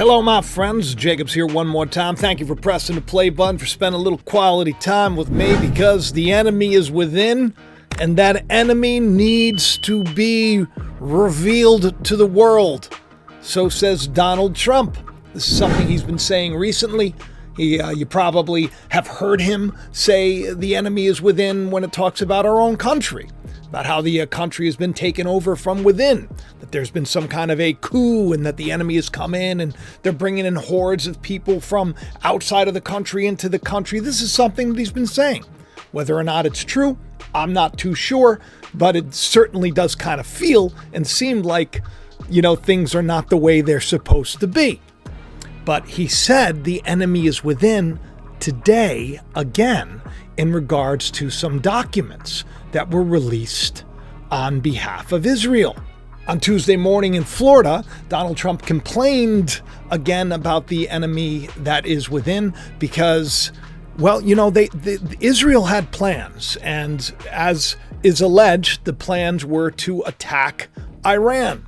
Hello, my friends. Jacob's here one more time. Thank you for pressing the play button, for spending a little quality time with me, because the enemy is within, and that enemy needs to be revealed to the world. So says Donald Trump. This is something he's been saying recently. You probably have heard him say the enemy is within when it talks about our own country, about how the country has been taken over from within, that there's been some kind of a coup and that the enemy has come in and they're bringing in hordes of people from outside of the country into the country. This is something that he's been saying. Whether or not it's true, I'm not too sure, but it certainly does kind of feel and seem like, things are not the way they're supposed to be. But he said the enemy is within today again in regards to some documents that were released on behalf of Israel. On Tuesday morning in Florida, Donald Trump complained again about the enemy that is within because, Israel had plans, and as is alleged, the plans were to attack Iran.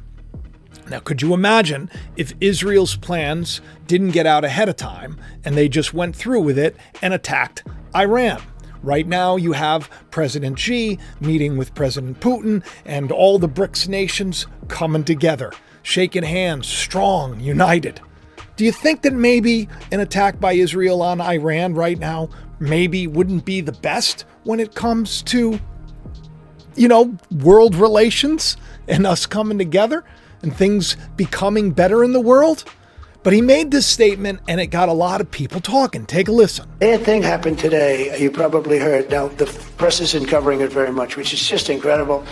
Now, could you imagine if Israel's plans didn't get out ahead of time and they just went through with it and attacked Iran? Right now, you have President Xi meeting with President Putin and all the BRICS nations coming together, shaking hands, strong, united. Do you think that maybe an attack by Israel on Iran right now maybe wouldn't be the best when it comes to, world relations and us coming together and things becoming better in the world? But he made this statement and it got a lot of people talking. Take a listen. Bad thing happened today. You probably heard. Now, the press isn't covering it very much, which is just incredible.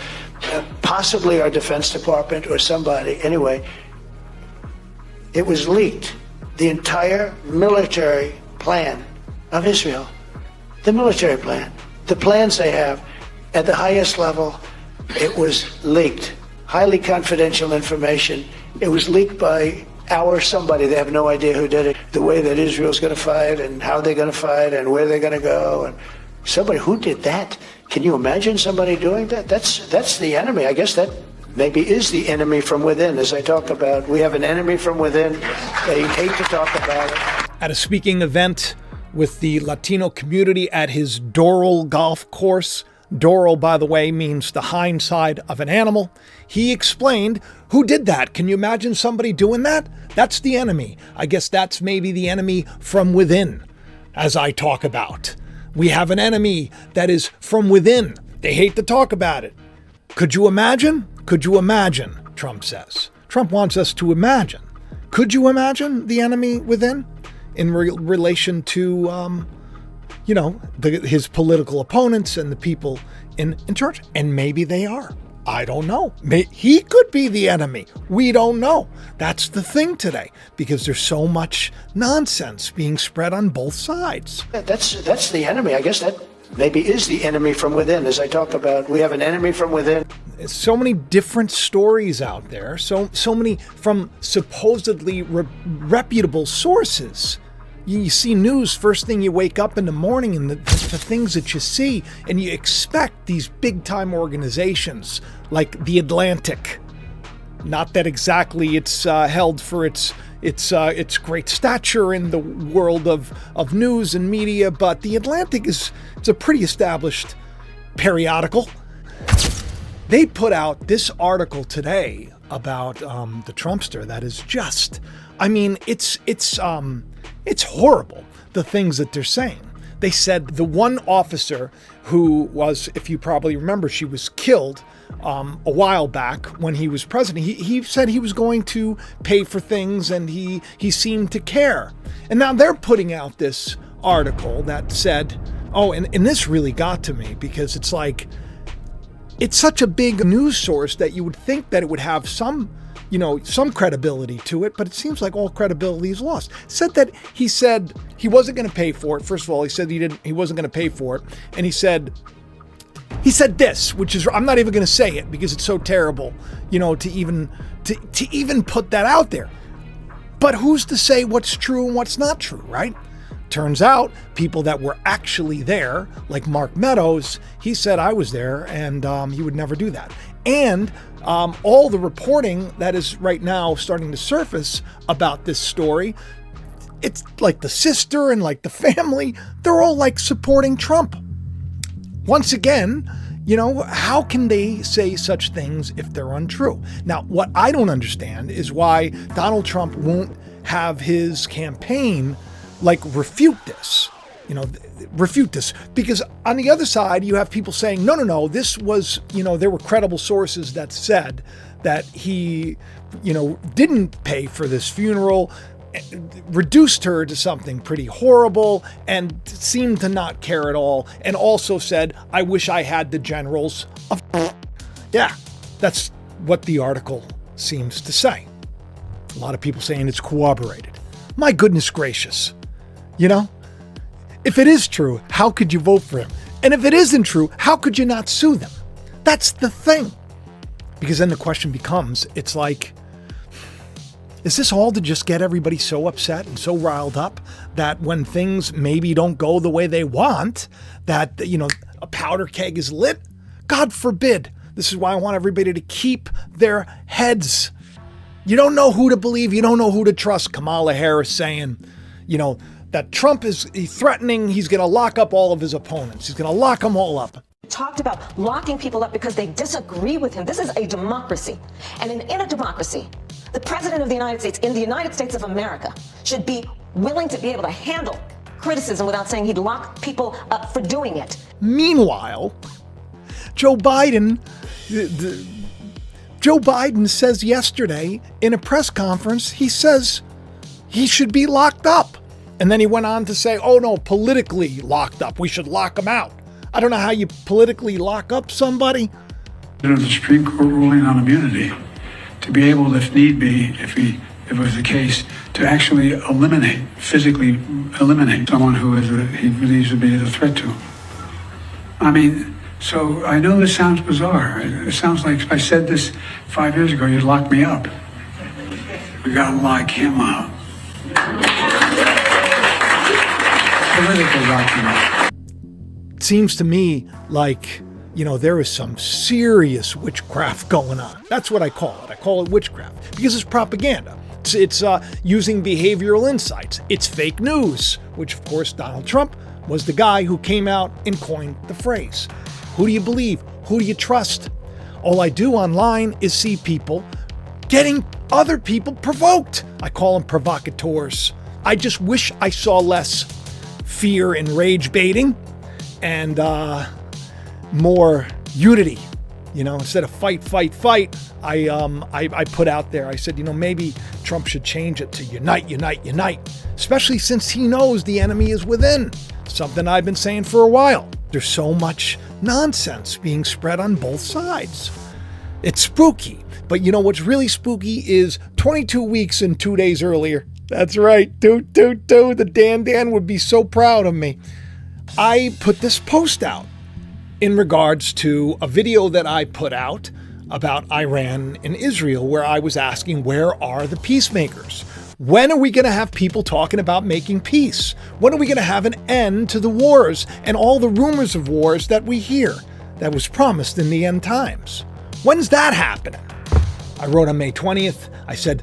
Possibly our Defense Department or somebody. Anyway, it was leaked. The entire military plan of Israel. The military plan. The plans they have at the highest level, it was leaked. Highly confidential information. It was leaked by somebody. They have no idea who did it. The way that Israel's going to fight and how they're going to fight and where they're going to go. And somebody, who did that? Can you imagine somebody doing that? That's the enemy. I guess that maybe is the enemy from within. As I talk about, we have an enemy from within. They hate to talk about it. At a speaking event with the Latino community at his Doral golf course, Doral, by the way, means the hind side of an animal. He explained, who did that? Can you imagine somebody doing that? That's the enemy. I guess that's maybe the enemy from within, as I talk about. We have an enemy that is from within. They hate to talk about it. Could you imagine? Could you imagine? Trump says. Trump wants us to imagine. Could you imagine the enemy within in relation to his political opponents and the people in charge? And maybe they are. I don't know. He could be the enemy. We don't know. That's the thing today, because there's so much nonsense being spread on both sides. That's the enemy. I guess that maybe is the enemy from within. As I talk about, we have an enemy from within. So many different stories out there. So many from supposedly reputable sources. You see news first thing you wake up in the morning, and the things that you see, and you expect these big-time organizations like The Atlantic. Not that exactly it's held for its great stature in the world of news and media, but The Atlantic it's a pretty established periodical. They put out this article today about the Trumpster that is just, it's horrible, the things that they're saying. They said the one officer who was, if you probably remember, she was killed a while back when he was president. He said he was going to pay for things and he seemed to care. And now they're putting out this article that said, and this really got to me, because it's like, it's such a big news source that you would think that it would have some credibility to it, but it seems like all credibility is lost. He said he wasn't going to pay for it. First of all, he said he wasn't going to pay for it. And he said this, which is, I'm not even going to say it because it's so terrible, to even put that out there. But who's to say what's true and what's not true, right? Turns out people that were actually there, like Mark Meadows, he said I was there and he would never do that. And all the reporting that is right now starting to surface about this story, it's like the sister and like the family, they're all like supporting Trump. Once again, you know, how can they say such things if they're untrue? Now, what I don't understand is why Donald Trump won't have his campaign like refute this. You know, refute this, because on the other side, you have people saying, no, this was, you know, there were credible sources that said that he, you know, didn't pay for this funeral, reduced her to something pretty horrible, and seemed to not care at all, and also said, I wish I had the generals of. Yeah, that's what the article seems to say. A lot of people saying it's corroborated. My goodness gracious, you know? If it is true, how could you vote for him? And if it isn't true, how could you not sue them? That's the thing. Because then the question becomes, it's like, is this all to just get everybody so upset and so riled up that when things maybe don't go the way they want, that, you know, a powder keg is lit? God forbid. This is why I want everybody to keep their heads. You don't know who to believe. You don't know who to trust. Kamala Harris saying, you know, that Trump is threatening, he's going to lock up all of his opponents. He's going to lock them all up. Talked about locking people up because they disagree with him. This is a democracy. And in a democracy, the president of the United States, in the United States of America, should be willing to be able to handle criticism without saying he'd lock people up for doing it. Meanwhile, Joe Biden says yesterday in a press conference, he says he should be locked up. And then he went on to say, oh no, politically locked up. We should lock him out. I don't know how you politically lock up somebody. The Supreme Court ruling on immunity, to be able, if need be, if it was the case, to actually physically eliminate someone who he believes to be a threat to. I mean, so I know this sounds bizarre. It sounds like if I said this 5 years ago, you'd lock me up. We gotta lock him up. It seems to me like, you know, there is some serious witchcraft going on. That's what I call it. I call it witchcraft because it's propaganda. It's using behavioral insights. It's fake news, which of course Donald Trump was the guy who came out and coined the phrase. Who do you believe? Who do you trust? All I do online is see people getting other people provoked. I call them provocateurs. I just wish I saw less fear and rage baiting and more unity. You know, instead of fight, I put out there, I said, you know, maybe Trump should change it to unite, especially since he knows the enemy is within. Something I've been saying for a while. There's so much nonsense being spread on both sides. It's spooky. But you know what's really spooky is 22 weeks and 2 days earlier. That's right. The Dan would be so proud of me. I put this post out in regards to a video that I put out about Iran and Israel, where I was asking, where are the peacemakers? When are we going to have people talking about making peace? When are we going to have an end to the wars and all the rumors of wars that we hear that was promised in the end times? When's that happening? I wrote on May 20th, I said,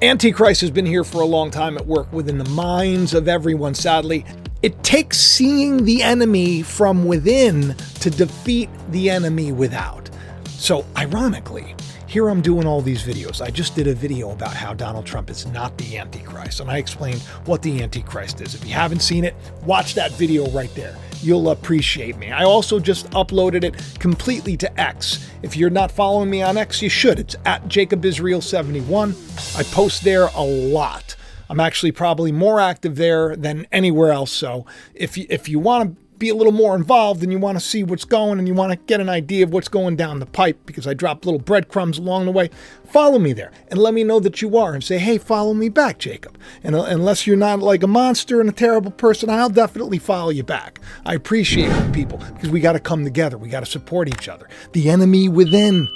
Antichrist has been here for a long time at work within the minds of everyone, sadly. It takes seeing the enemy from within to defeat the enemy without. So, ironically, here I'm doing all these videos. I just did a video about how Donald Trump is not the Antichrist, and I explained what the Antichrist is. If you haven't seen it, watch that video right there. You'll appreciate me. I also just uploaded it completely to X. If you're not following me on X, you should. It's at JacobIsrael71. I post there a lot. I'm actually probably more active there than anywhere else. So if you want to be a little more involved and you want to see what's going and you want to get an idea of what's going down the pipe, because I drop little breadcrumbs along the way, follow me there and let me know that you are and say, hey, follow me back, Jacob. And unless you're not like a monster and a terrible person, I'll definitely follow you back. I appreciate you people, because we got to come together. We got to support each other. The enemy within.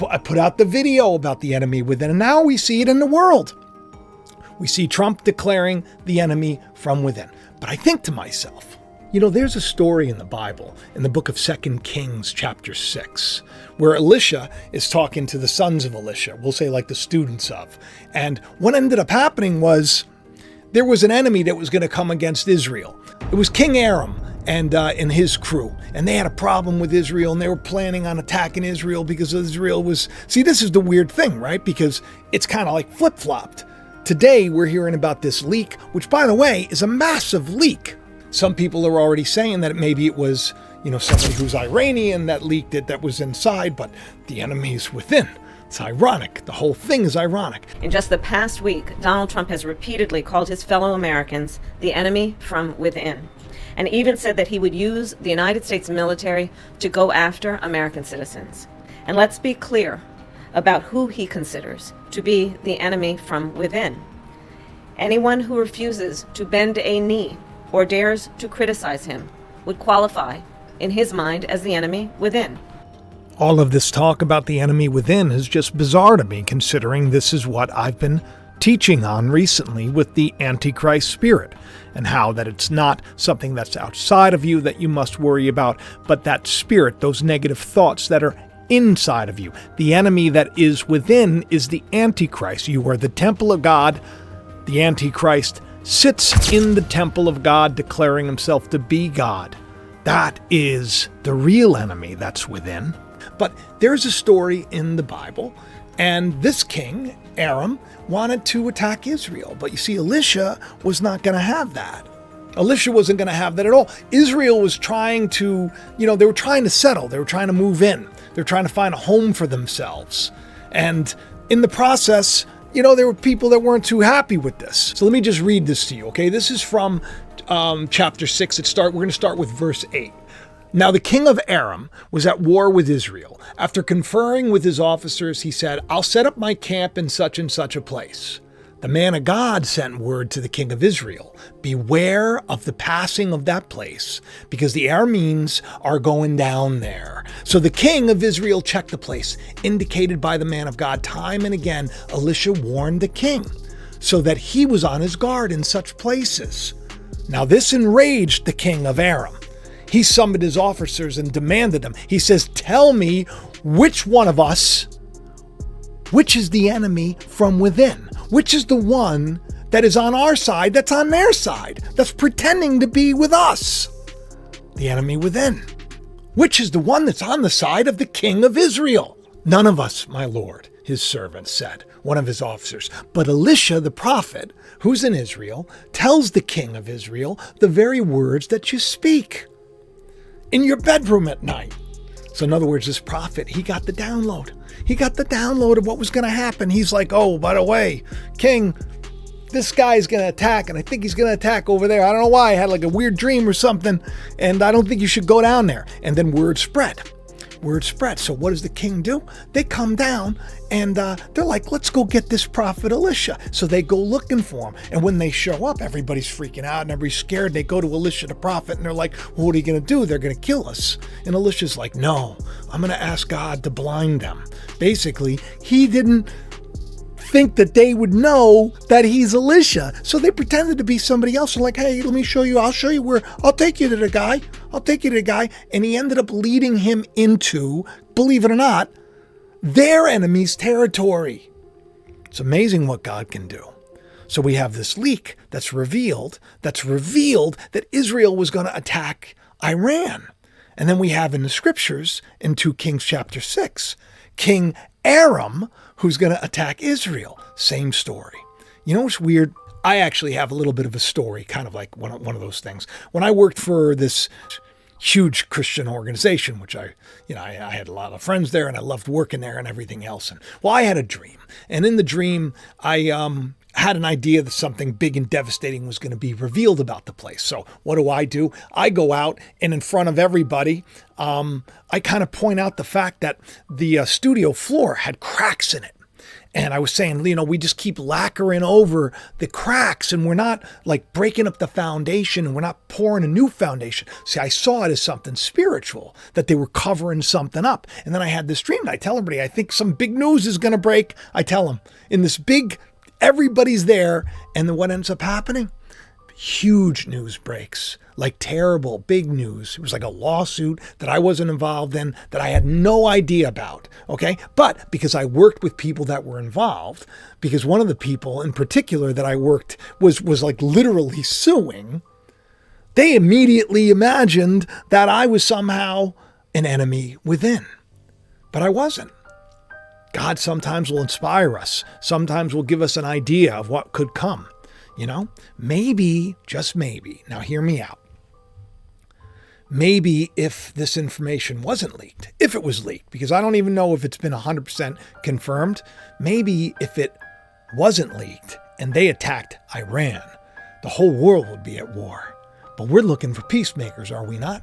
I put out the video about the enemy within, and now we see it in the world. We see Trump declaring the enemy from within. But I think to myself, You know, there's a story in the Bible, in the book of 2 Kings, chapter 6, where Elisha is talking to the sons of Elisha, we'll say like the students of. And what ended up happening was there was an enemy that was going to come against Israel. It was King Aram and his crew. And they had a problem with Israel, and they were planning on attacking Israel because Israel was... See, this is the weird thing, right? Because it's kind of like flip-flopped. Today, we're hearing about this leak, which, by the way, is a massive leak. Some people are already saying that maybe it was, somebody who's Iranian that leaked it that was inside, but the enemy's within. It's ironic. The whole thing is ironic. In just the past week, Donald Trump has repeatedly called his fellow Americans the enemy from within, and even said that he would use the United States military to go after American citizens. And let's be clear about who he considers to be the enemy from within. Anyone who refuses to bend a knee or dares to criticize him would qualify, in his mind, as the enemy within. All of this talk about the enemy within is just bizarre to me, considering this is what I've been teaching on recently with the Antichrist spirit, and how that it's not something that's outside of you that you must worry about, but that spirit, those negative thoughts that are inside of you. The enemy that is within is the Antichrist. You are the temple of God. The Antichrist sits in the temple of God, declaring himself to be God. That is the real enemy that's within. But there's a story in the Bible, and this king, Aram, wanted to attack Israel. But you see, Elisha was not going to have that. Elisha wasn't going to have that at all. Israel was trying to, they were trying to settle. They were trying to move in. They were trying to find a home for themselves. And in the process, there were people that weren't too happy with this. So let me just read this to you, okay? This is from chapter 6. We're going to start with verse 8. Now the king of Aram was at war with Israel. After conferring with his officers, he said, I'll set up my camp in such and such a place. The man of God sent word to the king of Israel, beware of the passing of that place, because the Arameans are going down there. So the king of Israel checked the place, indicated by the man of God. Time and again, Elisha warned the king, so that he was on his guard in such places. Now this enraged the king of Aram. He summoned his officers and demanded them. He says, tell me which one of us, which is the enemy from within? Which is the one that is on our side, that's on their side, that's pretending to be with us? The enemy within. Which is the one that's on the side of the king of Israel? None of us, my lord, his servant said, one of his officers. But Elisha the prophet, who's in Israel, tells the king of Israel the very words that you speak in your bedroom at night. So in other words, this prophet, he got the download. He got the download of what was going to happen. He's like, oh, by the way, king, this guy's going to attack, and I think he's going to attack over there. I don't know why. I had like a weird dream or something, and I don't think you should go down there. And then word spread. Word spread. So what does the king do? They come down, and they're like, let's go get this prophet Elisha. So they go looking for him. And when they show up, everybody's freaking out, and everybody's scared. They go to Elisha the prophet, and they're like, well, what are you going to do? They're going to kill us. And Elisha's like, no, I'm going to ask God to blind them. Basically, he didn't think that they would know that he's Elisha. So they pretended to be somebody else. They're like, hey, let me show you. I'll show you where. I'll take you to the guy. I'll take you to the guy. And he ended up leading him into, believe it or not, their enemy's territory. It's amazing what God can do. So we have this leak that's revealed that Israel was going to attack Iran. And then we have in the scriptures in 2 Kings chapter 6, King Aram, who's going to attack Israel. Same story. You know what's weird? I actually have a little bit of a story, kind of like one of those things. When I worked for this huge Christian organization, which I had a lot of friends there, and I loved working there and everything else. And well, I had a dream, and in the dream, I had an idea that something big and devastating was going to be revealed about the place. So what do? I go out, and in front of everybody, I kind of point out the fact that the studio floor had cracks in it. And I was saying, we just keep lacquering over the cracks, and we're not like breaking up the foundation, and we're not pouring a new foundation. See, I saw it as something spiritual, that they were covering something up. And then I had this dream, and I tell everybody, I think some big news is going to break. I tell them in this big, everybody's there. And then what ends up happening? huge news breaks, like terrible, big news. It was like a lawsuit that I wasn't involved in, that I had no idea about, okay? But because I worked with people that were involved, because one of the people in particular that I worked was like literally suing, they immediately imagined that I was somehow an enemy within. But I wasn't. God sometimes will inspire us. Sometimes will give us an idea of what could come. You know, maybe, just maybe, now hear me out. Maybe if this information wasn't leaked, if it was leaked, because I don't even know if it's been 100% confirmed, maybe if it wasn't leaked and they attacked Iran, the whole world would be at war. But we're looking for peacemakers, are we not?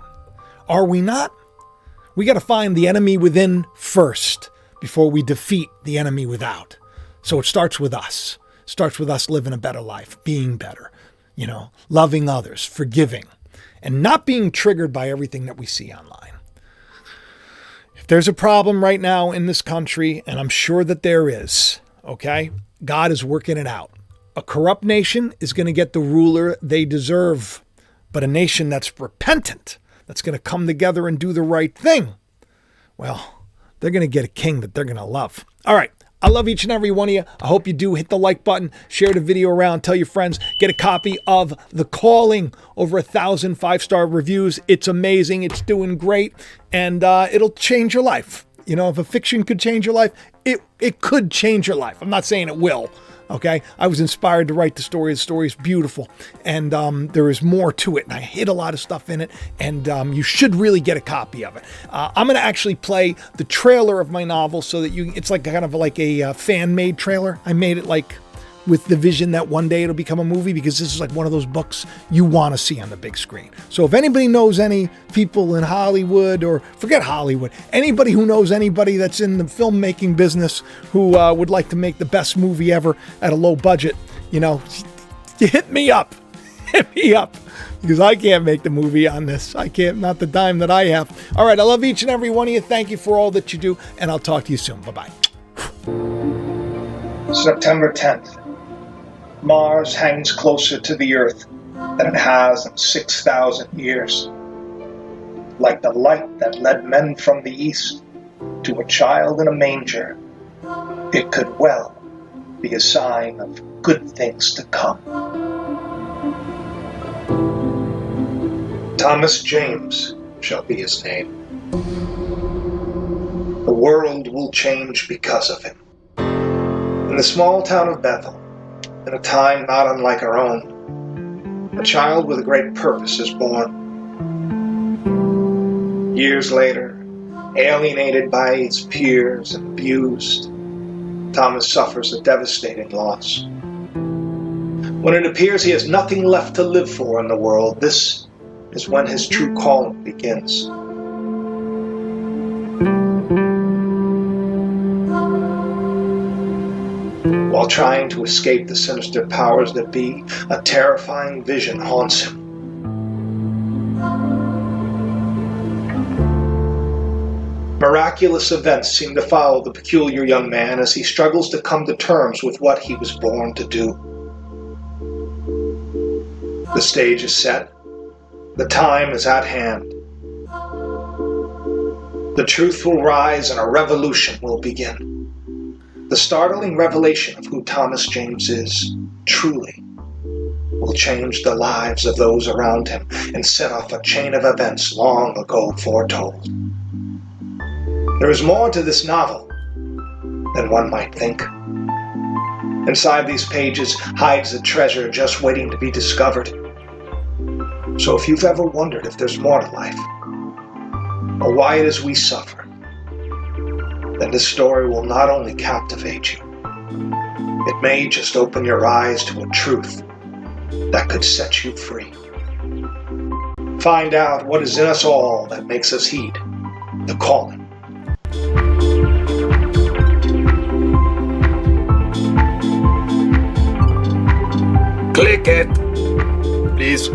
Are we not? We got to find the enemy within first before we defeat the enemy without. So it starts with us. It starts with us living a better life, being better, you know, loving others, forgiving, and not being triggered by everything that we see online. If there's a problem right now in this country, and I'm sure that there is, okay, God is working it out. A corrupt nation is going to get the ruler they deserve, but a nation that's repentant, that's going to come together and do the right thing, well, they're going to get a king that they're going to love. All right. I love each and every one of you. I hope you do. Hit the like button, share the video around, tell your friends, get a copy of The Calling. Over 1,000 5-star reviews. It's amazing. It's doing great. And it'll change your life. You know, if a fiction could change your life, it could change your life. I'm not saying it will. Okay, I was inspired to write the story. The story is beautiful, and there is more to it, and I hid a lot of stuff in it, and you should really get a copy of it. I'm going to actually play the trailer of my novel so that it's like kind of like a fan-made trailer. I made it like with the vision that one day it'll become a movie, because this is like one of those books you want to see on the big screen. So if anybody knows any people in Hollywood, or forget Hollywood, anybody who knows anybody that's in the filmmaking business who would like to make the best movie ever at a low budget, you know, hit me up. Hit me up. Because I can't make the movie on this. I can't, not the dime that I have. All right, I love each and every one of you. Thank you for all that you do, and I'll talk to you soon. Bye-bye. September 10th. Mars hangs closer to the Earth than it has in 6,000 years. Like the light that led men from the East to a child in a manger, it could well be a sign of good things to come. Thomas James shall be his name. The world will change because of him. In the small town of Bethel, in a time not unlike our own, a child with a great purpose is born. Years later, alienated by his peers and abused, Thomas suffers a devastating loss. When it appears he has nothing left to live for in the world, this is when his true calling begins. While trying to escape the sinister powers that be, a terrifying vision haunts him. Miraculous events seem to follow the peculiar young man as he struggles to come to terms with what he was born to do. The stage is set. The time is at hand. The truth will rise and a revolution will begin. The startling revelation of who Thomas James is, truly, will change the lives of those around him and set off a chain of events long ago foretold. There is more to this novel than one might think. Inside these pages hides a treasure just waiting to be discovered. So if you've ever wondered if there's more to life, or why it is we suffer, then this story will not only captivate you, it may just open your eyes to a truth that could set you free. Find out what is in us all that makes us heed the calling. Click it, please.